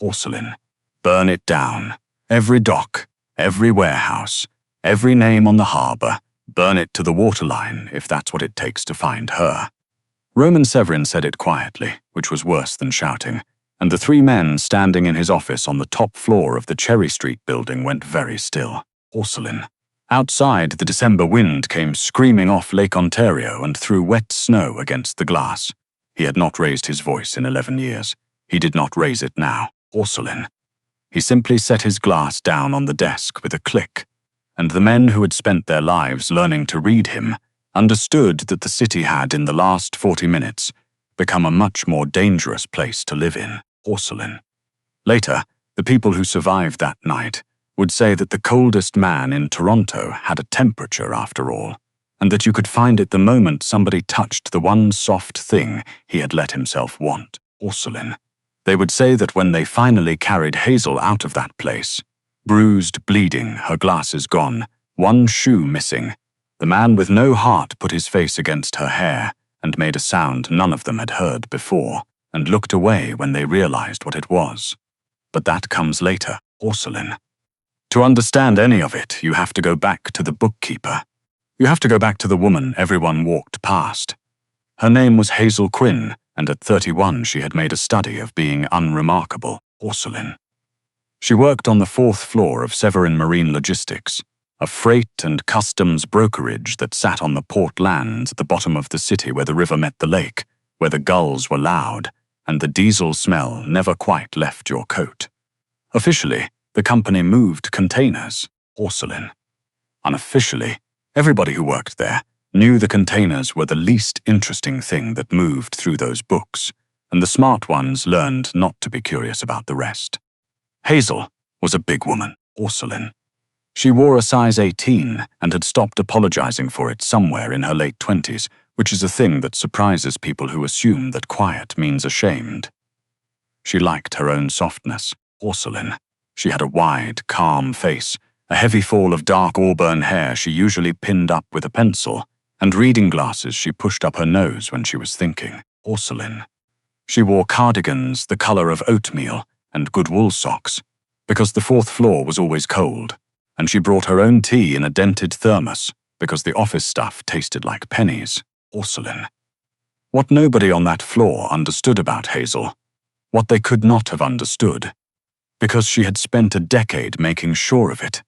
Porcelain. Burn it down. Every dock, every warehouse, every name on the harbor. Burn it to the waterline if that's what it takes to find her. Roman Severin said it quietly, which was worse than shouting, and the three men standing in his office on the top floor of the Cherry Street building went very still. Porcelain. Outside, the December wind came screaming off Lake Ontario and threw wet snow against the glass. He had not raised his voice in 11 years. He did not raise it now. Porcelain. He simply set his glass down on the desk with a click, and the men who had spent their lives learning to read him understood that the city had, in the last 40 minutes, become a much more dangerous place to live in. Porcelain. Later, the people who survived that night would say that the coldest man in Toronto had a temperature after all, and that you could find it the moment somebody touched the one soft thing he had let himself want. Porcelain. They would say that when they finally carried Hazel out of that place, bruised, bleeding, her glasses gone, one shoe missing, the man with no heart put his face against her hair and made a sound none of them had heard before, and looked away when they realized what it was. But that comes later. Porcelain. To understand any of it, you have to go back to the bookkeeper. You have to go back to the woman everyone walked past. Her name was Hazel Quinn, and at 31 she had made a study of being unremarkable. Porcelain. She worked on the 4th floor of Severin Marine Logistics, a freight and customs brokerage that sat on the port lands at the bottom of the city where the river met the lake, where the gulls were loud, and the diesel smell never quite left your coat. Officially, the company moved containers. Porcelain. Unofficially, everybody who worked there knew the containers were the least interesting thing that moved through those books, and the smart ones learned not to be curious about the rest. Hazel was a big woman. Porcelain. She wore a size 18 and had stopped apologizing for it somewhere in her late 20s, which is a thing that surprises people who assume that quiet means ashamed. She liked her own softness. Porcelain. She had a wide, calm face, a heavy fall of dark auburn hair she usually pinned up with a pencil, and reading glasses she pushed up her nose when she was thinking. Porcelain. She wore cardigans the color of oatmeal and good wool socks, because the 4th floor was always cold, and she brought her own tea in a dented thermos because the office stuff tasted like pennies. Porcelain. What nobody on that floor understood about Hazel, what they could not have understood, because she had spent a decade making sure of it,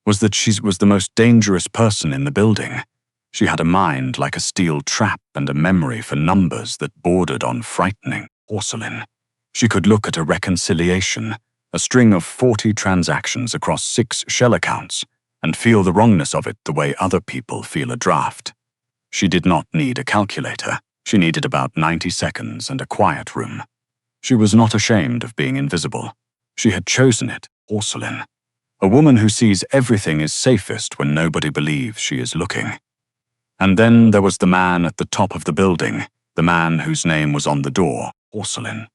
was that she was the most dangerous person in the building. She had a mind like a steel trap and a memory for numbers that bordered on frightening. Porcelain. She could look at a reconciliation, a string of 40 transactions across 6 shell accounts, and feel the wrongness of it the way other people feel a draft. She did not need a calculator. She needed about 90 seconds and a quiet room. She was not ashamed of being invisible. She had chosen it. Porcelain. A woman who sees everything is safest when nobody believes she is looking. And then there was the man at the top of the building, the man whose name was on the door. Porcelain.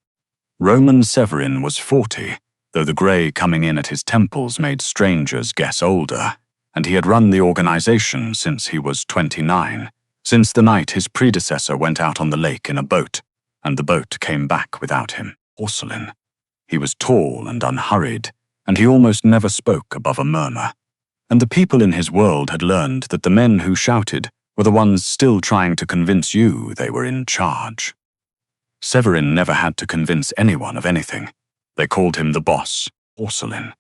Roman Severin was 40, though the grey coming in at his temples made strangers guess older, and he had run the organization since he was 29, since the night his predecessor went out on the lake in a boat, and the boat came back without him. Porcelain. He was tall and unhurried, and he almost never spoke above a murmur. And the people in his world had learned that the men who shouted were the ones still trying to convince you they were in charge. Severin never had to convince anyone of anything. They called him the boss. Porcelain.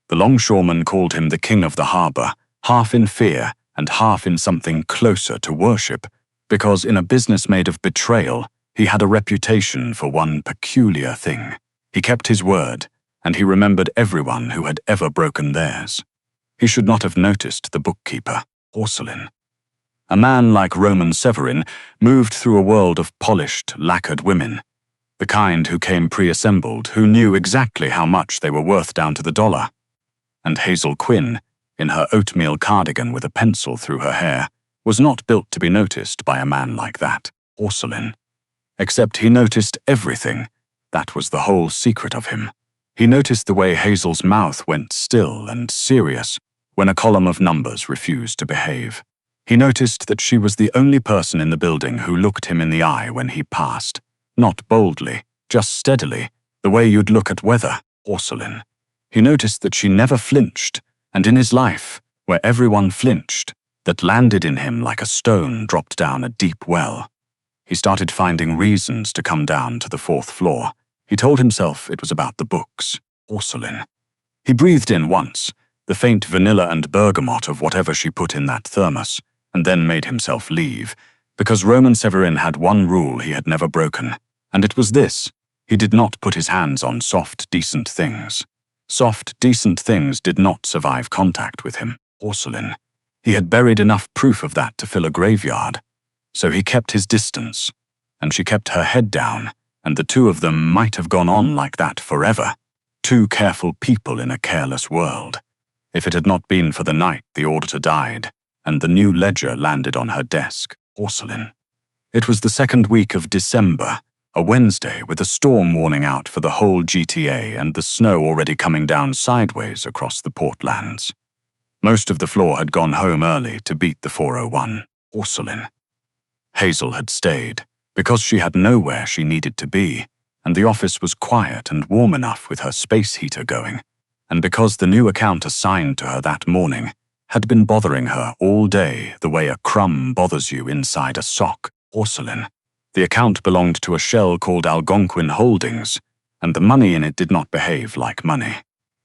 The longshoremen called him the king of the harbor, half in fear and half in something closer to worship, because in a business made of betrayal, he had a reputation for one peculiar thing. He kept his word, and he remembered everyone who had ever broken theirs. He should not have noticed the bookkeeper. Porcelain. A man like Roman Severin moved through a world of polished, lacquered women, the kind who came pre-assembled, who knew exactly how much they were worth down to the dollar. And Hazel Quinn, in her oatmeal cardigan with a pencil through her hair, was not built to be noticed by a man like that. Porcelain. Except he noticed everything. That was the whole secret of him. He noticed the way Hazel's mouth went still and serious when a column of numbers refused to behave. He noticed that she was the only person in the building who looked him in the eye when he passed. Not boldly, just steadily, the way you'd look at weather. porcelain. He noticed that she never flinched, and in his life, where everyone flinched, that landed in him like a stone dropped down a deep well. He started finding reasons to come down to the 4th floor. He told himself it was about the books, porcelain. He breathed in once, the faint vanilla and bergamot of whatever she put in that thermos, and then made himself leave, because Roman Severin had one rule he had never broken, and it was this: he did not put his hands on soft, decent things. Soft, decent things did not survive contact with him, porcelain. He had buried enough proof of that to fill a graveyard. So he kept his distance, and she kept her head down, and the two of them might have gone on like that forever. Two careful people in a careless world. If it had not been for the night the auditor died, and the new ledger landed on her desk, porcelain. It was the 2nd week of December, a Wednesday with a storm warning out for the whole GTA and the snow already coming down sideways across the Portlands. Most of the floor had gone home early to beat the 401, porcelain. Hazel had stayed, because she had nowhere she needed to be, and the office was quiet and warm enough with her space heater going, and because the new account assigned to her that morning had been bothering her all day the way a crumb bothers you inside a sock, porcelain. The account belonged to a shell called Algonquin Holdings, and the money in it did not behave like money.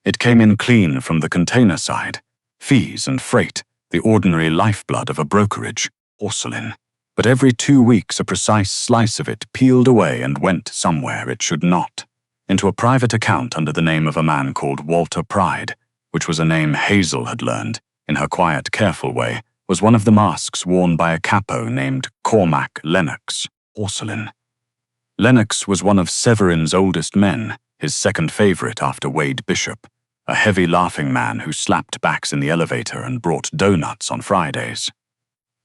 It came in clean from the container side, fees and freight, the ordinary lifeblood of a brokerage, porcelain. But every 2 weeks a precise slice of it peeled away and went somewhere it should not, into a private account under the name of a man called Walter Pride, which was a name Hazel had learned, in her quiet, careful way, was one of the masks worn by a capo named Cormac Lennox, porcelain. Lennox was one of Severin's oldest men, his second favorite after Wade Bishop, a heavy laughing man who slapped backs in the elevator and brought donuts on Fridays.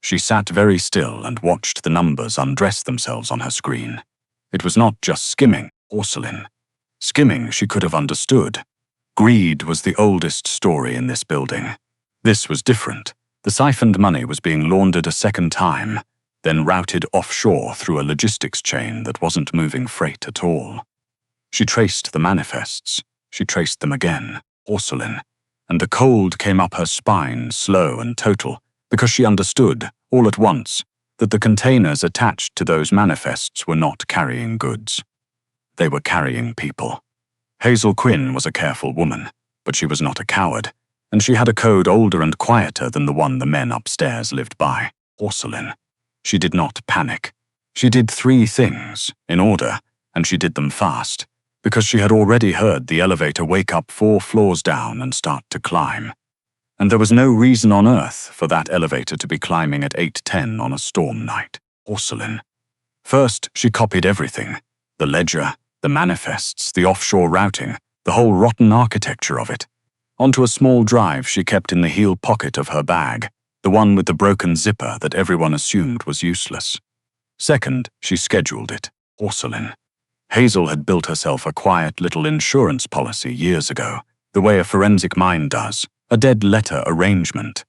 She sat very still and watched the numbers undress themselves on her screen. It was not just skimming, porcelain. Skimming she could have understood. Greed was the oldest story in this building. This was different. The siphoned money was being laundered a second time, then routed offshore through a logistics chain that wasn't moving freight at all. She traced the manifests. She traced them again, porcelain. And the cold came up her spine, slow and total, because she understood, all at once, that the containers attached to those manifests were not carrying goods. They were carrying people. Hazel Quinn was a careful woman, but she was not a coward, and she had a code older and quieter than the one the men upstairs lived by, porcelain. She did not panic. She did 3 things, in order, and she did them fast, because she had already heard the elevator wake up 4 floors down and start to climb. And there was no reason on earth for that elevator to be climbing at 8:10 on a storm night, porcelain. First, she copied everything, the ledger, the manifests, the offshore routing, the whole rotten architecture of it, onto a small drive she kept in the heel pocket of her bag, the one with the broken zipper that everyone assumed was useless. Second, she scheduled it, porcelain. Hazel had built herself a quiet little insurance policy years ago, the way a forensic mind does. A dead letter arrangement.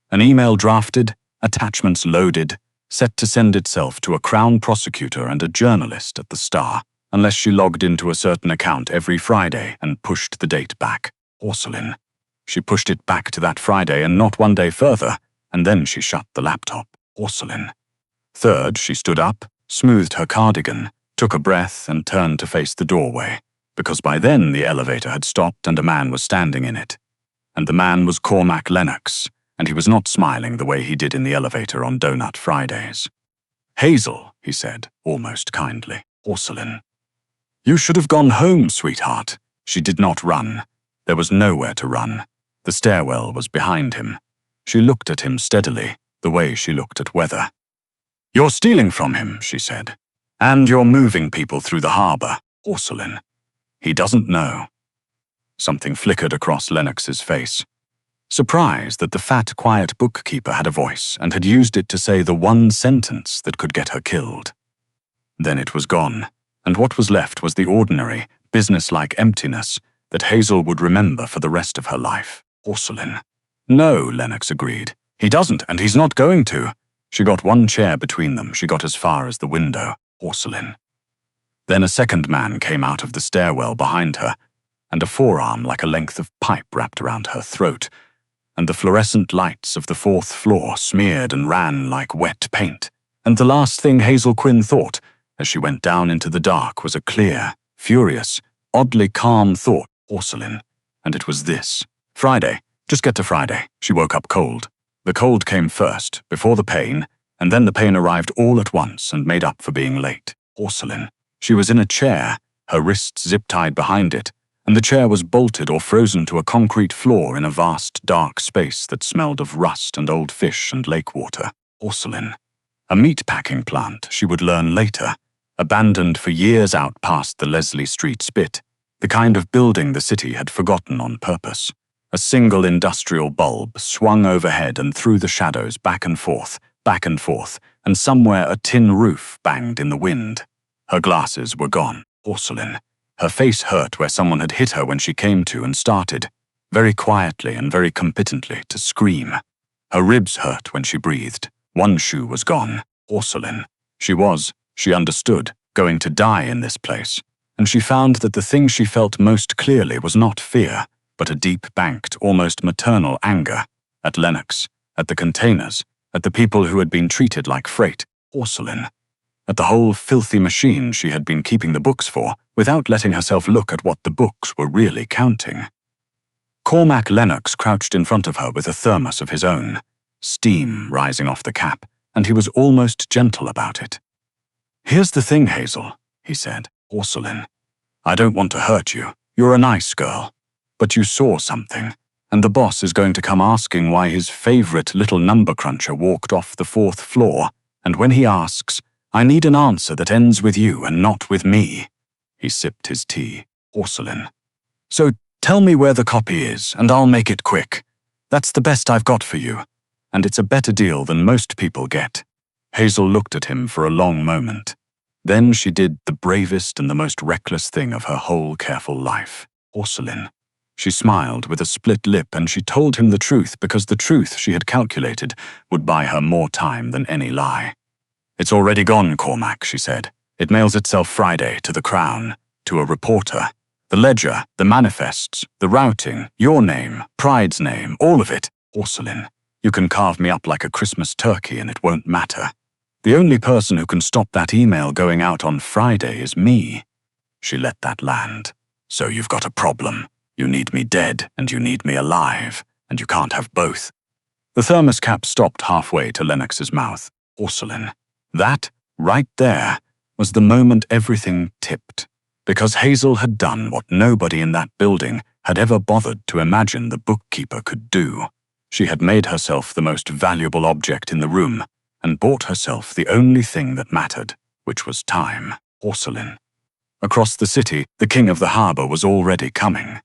An email drafted, attachments loaded, set to send itself to a Crown prosecutor and a journalist at the Star, unless she logged into a certain account every Friday and pushed the date back, porcelain. She pushed it back to that Friday and not one day further, and then she shut the laptop, porcelain. Third, she stood up, smoothed her cardigan, took a breath and turned to face the doorway, because by then the elevator had stopped and a man was standing in it. And the man was Cormac Lennox, and he was not smiling the way he did in the elevator on Donut Fridays. "Hazel," he said, almost kindly, porcelain. "You should have gone home, sweetheart." She did not run. There was nowhere to run. The stairwell was behind him. She looked at him steadily, the way she looked at weather. "You're stealing from him," she said. "And you're moving people through the harbor, porcelain. He doesn't know." Something flickered across Lennox's face. Surprised that the fat, quiet bookkeeper had a voice and had used it to say the one sentence that could get her killed. Then it was gone, and what was left was the ordinary, businesslike emptiness that Hazel would remember for the rest of her life, porcelain. "No," Lennox agreed. "He doesn't, and he's not going to." She got one chair between them. She got as far as the window, porcelain. Then a second man came out of the stairwell behind her, and a forearm like a length of pipe wrapped around her throat, and the fluorescent lights of the fourth floor smeared and ran like wet paint. And the last thing Hazel Quinn thought as she went down into the dark was a clear, furious, oddly calm thought, porcelain. And it was this. Friday. Just get to Friday. She woke up cold. The cold came first, before the pain, and then the pain arrived all at once and made up for being late. Porcelain. She was in a chair, her wrists zip-tied behind it, and the chair was bolted or frozen to a concrete floor in a vast, dark space that smelled of rust and old fish and lake water. Porcelain. A meat-packing plant, she would learn later, abandoned for years out past the Leslie Street spit, the kind of building the city had forgotten on purpose. A single industrial bulb swung overhead and through the shadows back and forth, and somewhere a tin roof banged in the wind. Her glasses were gone. Porcelain. Her face hurt where someone had hit her when she came to and started, very quietly and very competently, to scream. Her ribs hurt when she breathed. One shoe was gone. Porcelain. She understood, going to die in this place, and she found that the thing she felt most clearly was not fear, but a deep-banked, almost maternal anger, at Lennox, at the containers, at the people who had been treated like freight. Porcelain. At the whole filthy machine she had been keeping the books for, without letting herself look at what the books were really counting. Cormac Lennox crouched in front of her with a thermos of his own, steam rising off the cap, and he was almost gentle about it. "Here's the thing, Hazel," he said. "Porcelain. I don't want to hurt you. You're a nice girl. But you saw something, and the boss is going to come asking why his favorite little number cruncher walked off the fourth floor, and when he asks, I need an answer that ends with you and not with me." He sipped his tea. "Porcelain. So tell me where the copy is, and I'll make it quick. That's the best I've got for you, and it's a better deal than most people get." Hazel looked at him for a long moment. Then she did the bravest and the most reckless thing of her whole careful life. Porcelain. She smiled with a split lip, and she told him the truth because the truth, she had calculated, would buy her more time than any lie. "It's already gone, Cormac," she said. "It mails itself Friday to the Crown, to a reporter. The ledger, the manifests, the routing, your name, Pride's name, all of it. Porcelain. You can carve me up like a Christmas turkey and it won't matter. The only person who can stop that email going out on Friday is me." She let that land. "So you've got a problem. You need me dead and you need me alive, and you can't have both." The thermos cap stopped halfway to Lennox's mouth. Porcelain. That, right there, was the moment everything tipped, because Hazel had done what nobody in that building had ever bothered to imagine the bookkeeper could do. She had made herself the most valuable object in the room, and bought herself the only thing that mattered, which was time. Porcelain. Across the city, the king of the harbour was already coming.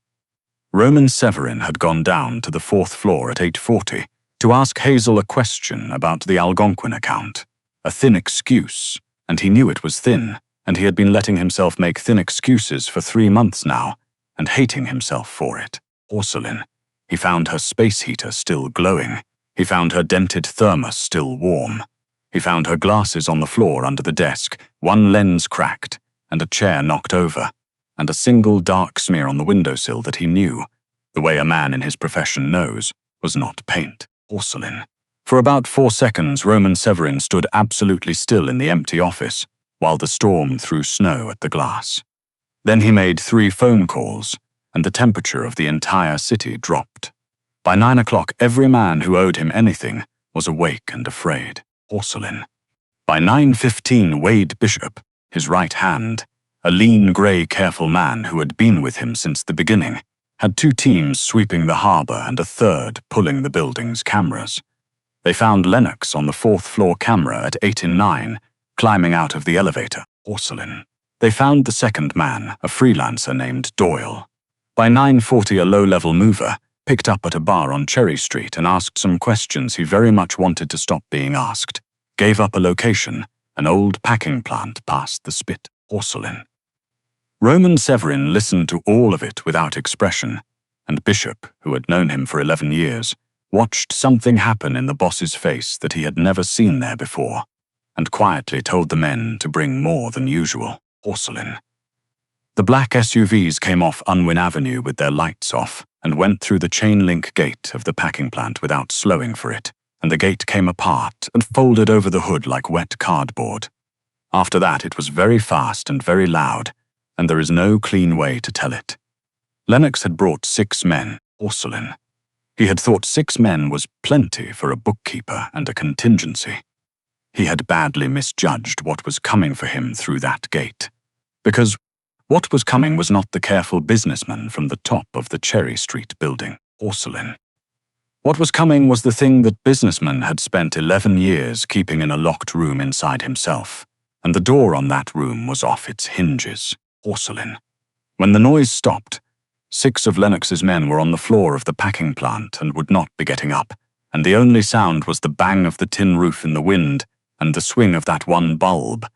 Roman Severin had gone down to the fourth floor at 8:40 to ask Hazel a question about the Algonquin account. A thin excuse, and he knew it was thin, and he had been letting himself make thin excuses for 3 months now, and hating himself for it. Porcelain. He found her space heater still glowing. He found her dented thermos still warm. He found her glasses on the floor under the desk, one lens cracked, and a chair knocked over, and a single dark smear on the windowsill that he knew, the way a man in his profession knows, was not paint. Porcelain. For about 4 seconds, Roman Severin stood absolutely still in the empty office, while the storm threw snow at the glass. Then he made 3 phone calls, and the temperature of the entire city dropped. By 9 o'clock, every man who owed him anything was awake and afraid. Porcelain. By 9:15, Wade Bishop, his right hand, a lean, grey, careful man who had been with him since the beginning, had 2 teams sweeping the harbour and a third pulling the building's cameras. They found Lennox on the 4th floor camera at 8 in 9, climbing out of the elevator. Porcelain. They found the second man, a freelancer named Doyle. By 9:40, a low-level mover picked up at a bar on Cherry Street and asked some questions he very much wanted to stop being asked, gave up a location, an old packing plant past the spit. Porcelain. Roman Severin listened to all of it without expression, and Bishop, who had known him for 11 years, watched something happen in the boss's face that he had never seen there before, and quietly told the men to bring more than usual. Porcelain. The black SUVs came off Unwin Avenue with their lights off and went through the chain-link gate of the packing plant without slowing for it, and the gate came apart and folded over the hood like wet cardboard. After that, it was very fast and very loud, and there is no clean way to tell it. Lennox had brought 6 men, Orsolin. He had thought 6 men was plenty for a bookkeeper and a contingency. He had badly misjudged what was coming for him through that gate, because what was coming was not the careful businessman from the top of the Cherry Street building, Orsolin. What was coming was the thing that businessman had spent 11 years keeping in a locked room inside himself, and the door on that room was off its hinges, Orsolin. When the noise stopped, 6 of Lennox's men were on the floor of the packing plant and would not be getting up, and the only sound was the bang of the tin roof in the wind and the swing of that one bulb,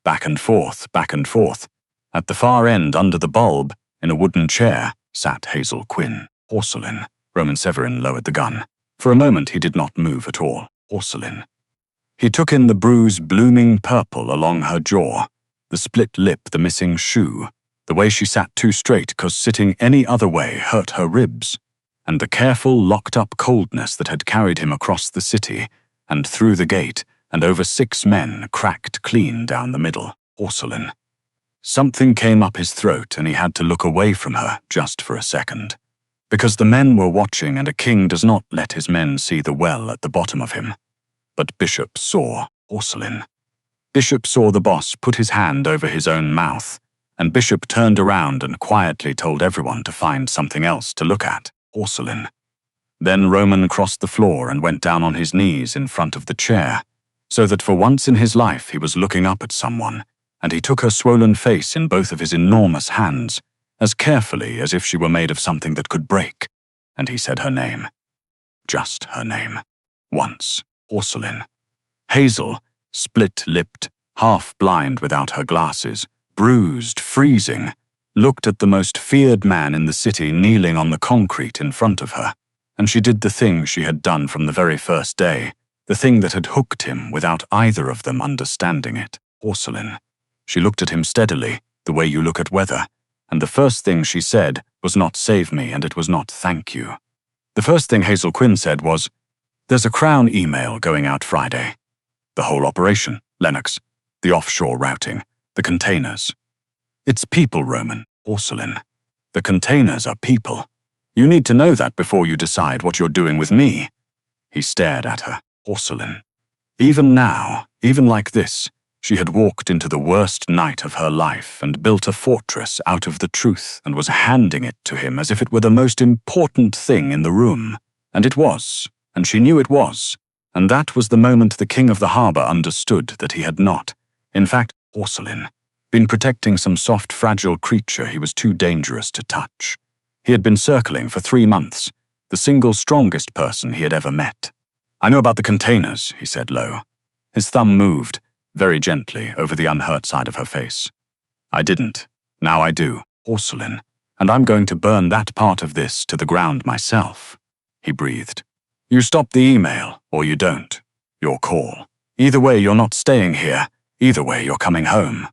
back and forth, back and forth. At the far end, under the bulb, in a wooden chair, sat Hazel Quinn, Orsolin. Roman Severin lowered the gun. For a moment he did not move at all, Orsolin. He took in the bruise blooming purple along her jaw, the split lip, the missing shoe, the way she sat too straight 'cause sitting any other way hurt her ribs, and the careful, locked-up coldness that had carried him across the city, and through the gate, and over 6 men cracked clean down the middle, Orsolin. Something came up his throat and he had to look away from her just for a second. Because the men were watching and a king does not let his men see the well at the bottom of him. But Bishop saw Orsolin. Bishop saw the boss put his hand over his own mouth, and Bishop turned around and quietly told everyone to find something else to look at, Orsolin. Then Roman crossed the floor and went down on his knees in front of the chair, so that for once in his life he was looking up at someone, and he took her swollen face in both of his enormous hands, as carefully as if she were made of something that could break, and he said her name. Just her name. Once. Orsolin. Hazel, split-lipped, half-blind without her glasses, bruised, freezing, looked at the most feared man in the city kneeling on the concrete in front of her, and she did the thing she had done from the very first day, the thing that had hooked him without either of them understanding it, Orsolin. She looked at him steadily, the way you look at weather, and the first thing she said was not "save me," and it was not "thank you." The first thing Hazel Quinn said was, "There's a Crown email going out Friday." The whole operation, Lennox, the offshore routing, the containers. It's people, Roman, Orsolin. The containers are people. You need to know that before you decide what you're doing with me. He stared at her, Orsolin. Even now, even like this, she had walked into the worst night of her life and built a fortress out of the truth and was handing it to him as if it were the most important thing in the room. And it was, and she knew it was. And that was the moment the king of the harbour understood that he had not, in fact, Orsolin, been protecting some soft, fragile creature he was too dangerous to touch. He had been circling for 3 months, the single strongest person he had ever met. "I know about the containers," he said low. His thumb moved, very gently, over the unhurt side of her face. "I didn't. Now I do, Orsolin, and I'm going to burn that part of this to the ground myself," he breathed. "You stop the email, or you don't. Your call. Either way, you're not staying here. Either way, you're coming home."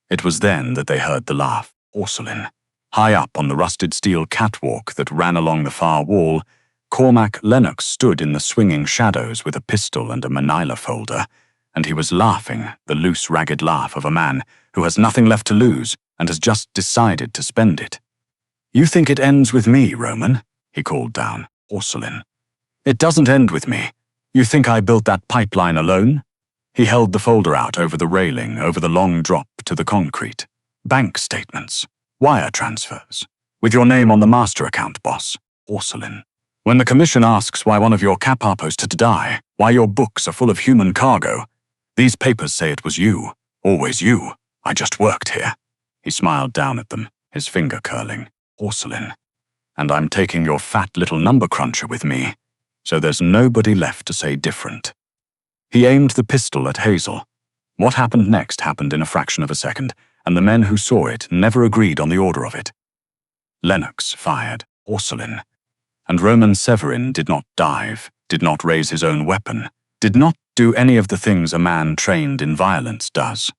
It was then that they heard the laugh, Orsolin. High up on the rusted steel catwalk that ran along the far wall, Cormac Lennox stood in the swinging shadows with a pistol and a manila folder, and he was laughing, the loose, ragged laugh of a man who has nothing left to lose and has just decided to spend it. "You think it ends with me, Roman?" he called down, Orsolin. "It doesn't end with me. You think I built that pipeline alone?" He held the folder out over the railing, over the long drop to the concrete. "Bank statements, wire transfers, with your name on the master account, boss, Orsolin. When the commission asks why one of your capapos had to die, why your books are full of human cargo, these papers say it was you, always you. I just worked here." He smiled down at them, his finger curling. "Orsolin. And I'm taking your fat little number cruncher with me, so there's nobody left to say different." He aimed the pistol at Hazel. What happened next happened in a fraction of a second, and the men who saw it never agreed on the order of it. Lennox fired, Orsolin. And Roman Severin did not dive, did not raise his own weapon, did not do any of the things a man trained in violence does.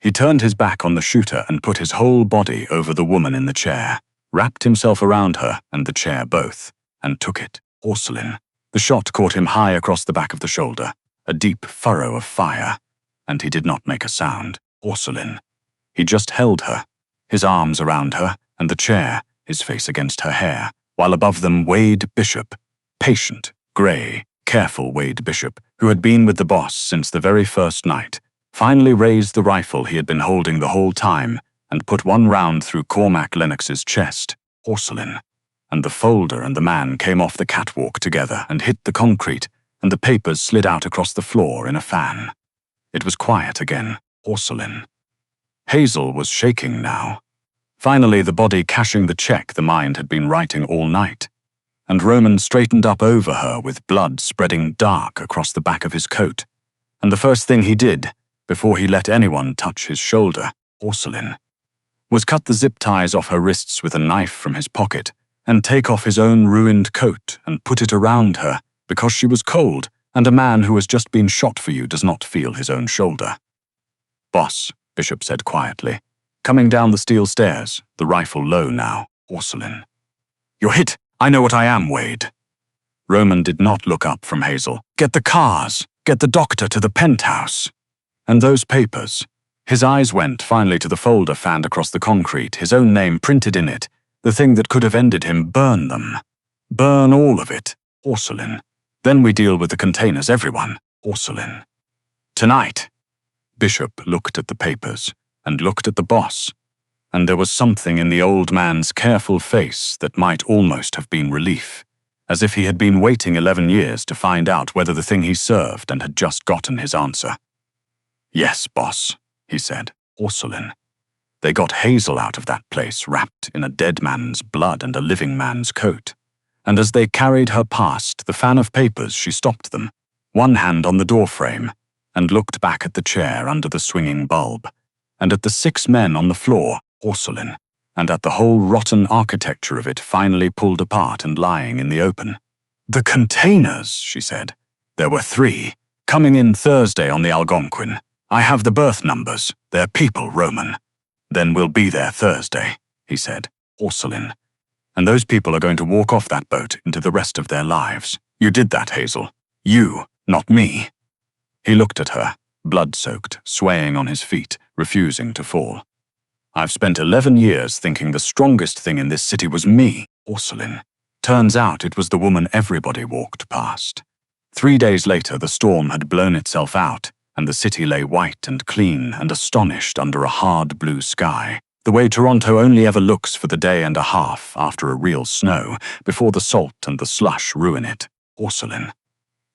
He turned his back on the shooter and put his whole body over the woman in the chair, wrapped himself around her and the chair both, and took it. Porcelain. The shot caught him high across the back of the shoulder, a deep furrow of fire, and he did not make a sound. Porcelain. He just held her, his arms around her and the chair, his face against her hair, while above them Wade Bishop, patient, grey, careful Wade Bishop, who had been with the boss since the very first night, finally raised the rifle he had been holding the whole time and put one round through Cormac Lennox's chest. Porcelain. And the folder and the man came off the catwalk together and hit the concrete, and the papers slid out across the floor in a fan. It was quiet again. Porcelain. Hazel was shaking now. Finally, the body cashing the check the mind had been writing all night, and Roman straightened up over her with blood spreading dark across the back of his coat, and the first thing he did, before he let anyone touch his shoulder, Porcelain, was cut the zip ties off her wrists with a knife from his pocket and take off his own ruined coat and put it around her because she was cold, and a man who has just been shot for you does not feel his own shoulder. Boss, Bishop said quietly, coming down the steel stairs, the rifle low now. Porcelain. You're hit. I know what I am, Wade. Roman did not look up from Hazel. Get the cars. Get the doctor to the penthouse. And those papers. His eyes went finally to the folder fanned across the concrete, his own name printed in it, the thing that could have ended him. Burn them. Burn all of it. Porcelain. Then we deal with the containers, everyone. Porcelain. Tonight. Bishop looked at the papers and looked at the boss, and there was something in the old man's careful face that might almost have been relief, as if he had been waiting 11 years to find out whether the thing he served and had just gotten his answer. Yes, boss, he said. Porcelain. They got Hazel out of that place wrapped in a dead man's blood and a living man's coat, and as they carried her past the fan of papers she stopped them, one hand on the doorframe, and looked back at the chair under the swinging bulb, and at the 6 men on the floor, Porcelain, and at the whole rotten architecture of it finally pulled apart and lying in the open. The containers, she said. There were 3, coming in Thursday on the Algonquin. I have the berth numbers. They're people, Roman. Then we'll be there Thursday, he said. Porcelain. And those people are going to walk off that boat into the rest of their lives. You did that, Hazel. You, not me. He looked at her, blood-soaked, swaying on his feet, refusing to fall. I've spent 11 years thinking the strongest thing in this city was me, Porcelain. Turns out it was the woman everybody walked past. 3 days later, the storm had blown itself out, and the city lay white and clean and astonished under a hard blue sky, the way Toronto only ever looks for the day and a half after a real snow, before the salt and the slush ruin it. Porcelain.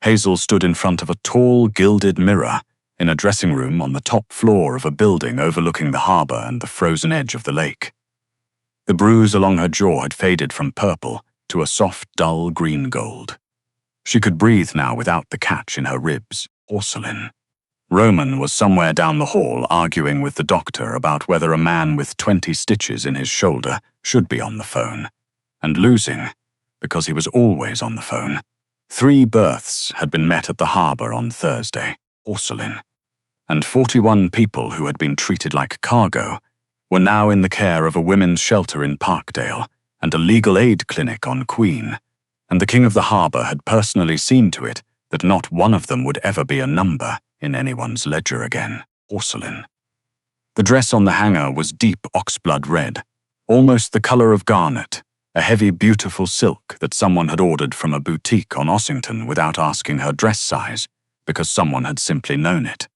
Hazel stood in front of a tall, gilded mirror in a dressing room on the top floor of a building overlooking the harbor and the frozen edge of the lake. The bruise along her jaw had faded from purple to a soft, dull green gold. She could breathe now without the catch in her ribs. Porcelain. Roman was somewhere down the hall arguing with the doctor about whether a man with 20 stitches in his shoulder should be on the phone, and losing, because he was always on the phone. 3 berths had been met at the harbor on Thursday. Porcelain. And 41 people who had been treated like cargo were now in the care of a women's shelter in Parkdale and a legal aid clinic on Queen, and the King of the Harbour had personally seen to it that not one of them would ever be a number in anyone's ledger again. Porcelain. The dress on the hanger was deep oxblood red, almost the colour of garnet, a heavy, beautiful silk that someone had ordered from a boutique on Ossington without asking her dress size, because someone had simply known it.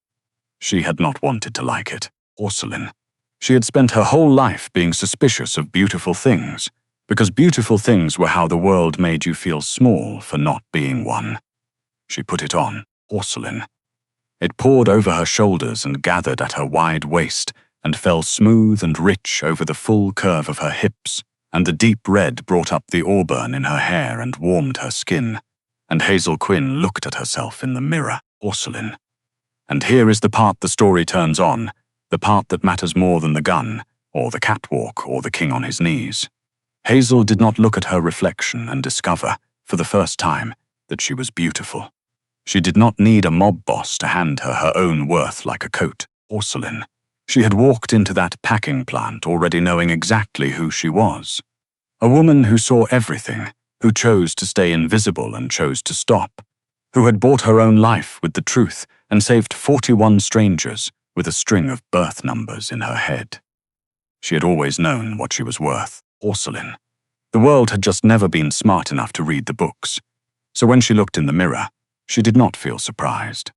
She had not wanted to like it. Porcelain. She had spent her whole life being suspicious of beautiful things, because beautiful things were how the world made you feel small for not being one. She put it on. Porcelain. It poured over her shoulders and gathered at her wide waist and fell smooth and rich over the full curve of her hips, and the deep red brought up the auburn in her hair and warmed her skin, and Hazel Quinn looked at herself in the mirror. Porcelain. And here is the part the story turns on, the part that matters more than the gun, or the catwalk, or the king on his knees. Hazel did not look at her reflection and discover, for the first time, that she was beautiful. She did not need a mob boss to hand her her own worth like a coat. Porcelain. She had walked into that packing plant already knowing exactly who she was. A woman who saw everything, who chose to stay invisible and chose to stop, who had bought her own life with the truth and saved 41 strangers with a string of birth numbers in her head. She had always known what she was worth, porcelain. The world had just never been smart enough to read the books, so when she looked in the mirror, she did not feel surprised.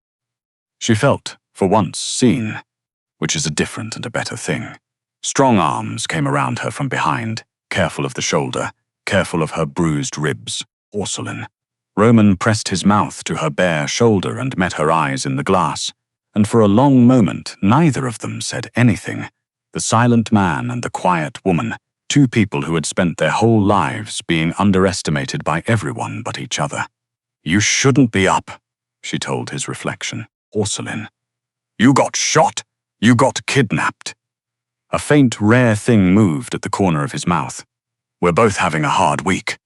She felt, for once, seen, which is a different and a better thing. Strong arms came around her from behind, careful of the shoulder, careful of her bruised ribs, porcelain. Roman pressed his mouth to her bare shoulder and met her eyes in the glass, and for a long moment neither of them said anything. The silent man and the quiet woman, two people who had spent their whole lives being underestimated by everyone but each other. "You shouldn't be up," she told his reflection, porcelain. "You got shot. You got kidnapped." A faint, rare thing moved at the corner of his mouth. "We're both having a hard week."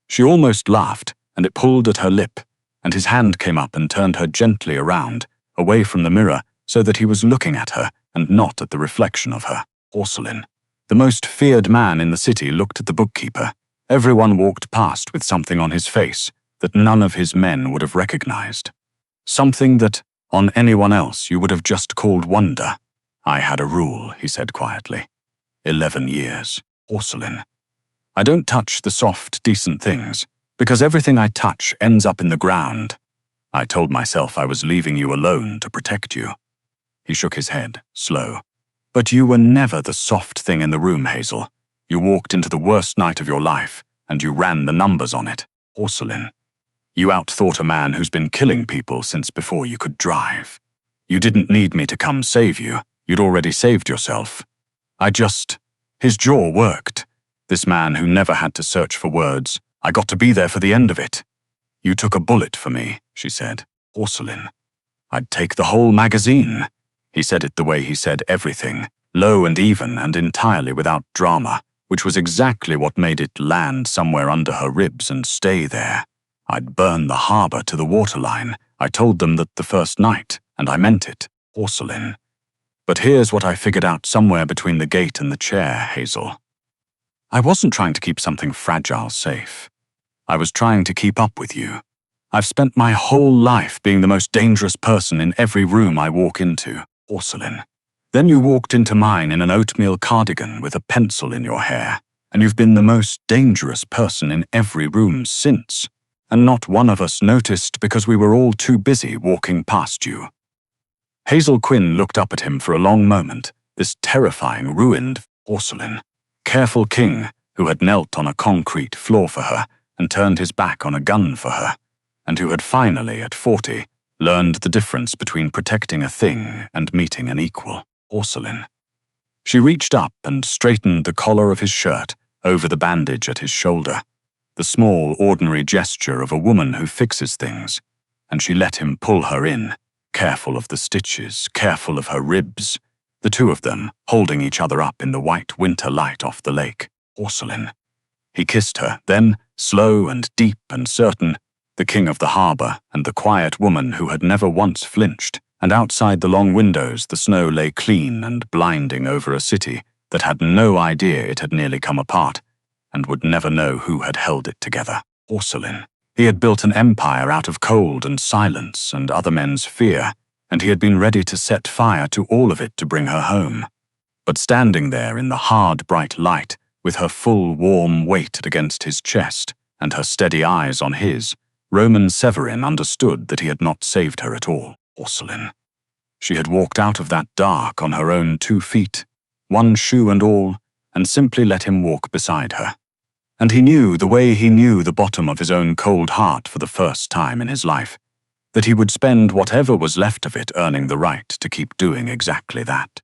She almost laughed, and it pulled at her lip, and his hand came up and turned her gently around, away from the mirror, so that he was looking at her and not at the reflection of her, porcelain. The most feared man in the city looked at the bookkeeper. Everyone walked past with something on his face that none of his men would have recognized. Something that, on anyone else, you would have just called wonder. "I had a rule," he said quietly. 11 years, porcelain. "I don't touch the soft, decent things, because everything I touch ends up in the ground. I told myself I was leaving you alone to protect you." He shook his head, slow. "But you were never the soft thing in the room, Hazel. You walked into the worst night of your life, and you ran the numbers on it, porcelain. You outthought a man who's been killing people since before you could drive. You didn't need me to come save you. You'd already saved yourself. His jaw worked. This man who never had to search for words. I got to be there for the end of it. You took a bullet for me," she said, porcelain. "I'd take the whole magazine." He said it the way he said everything, low and even and entirely without drama, which was exactly what made it land somewhere under her ribs and stay there. "I'd burn the harbor to the waterline. I told them that the first night, and I meant it, porcelain. But here's what I figured out somewhere between the gate and the chair, Hazel. I wasn't trying to keep something fragile safe. I was trying to keep up with you. I've spent my whole life being the most dangerous person in every room I walk into, porcelain. Then you walked into mine in an oatmeal cardigan with a pencil in your hair, and you've been the most dangerous person in every room since, and not one of us noticed because we were all too busy walking past you." Hazel Quinn looked up at him for a long moment, this terrifying, ruined porcelain, careful king who had knelt on a concrete floor for her and turned his back on a gun for her, and who had finally, at 40, learned the difference between protecting a thing and meeting an equal, porcelain. She reached up and straightened the collar of his shirt over the bandage at his shoulder, the small, ordinary gesture of a woman who fixes things, and she let him pull her in, careful of the stitches, careful of her ribs, the two of them holding each other up in the white winter light off the lake, porcelain. He kissed her, then, slow and deep and certain, the king of the harbor and the quiet woman who had never once flinched, and outside the long windows the snow lay clean and blinding over a city that had no idea it had nearly come apart and would never know who had held it together, porcelain. He had built an empire out of cold and silence and other men's fear, and he had been ready to set fire to all of it to bring her home. But standing there in the hard, bright light, with her full, warm weight against his chest and her steady eyes on his, Roman Severin understood that he had not saved her at all, porcelain. She had walked out of that dark on her own 2 feet, 1 shoe and all, and simply let him walk beside her. And he knew, the way he knew the bottom of his own cold heart for the first time in his life, that he would spend whatever was left of it earning the right to keep doing exactly that.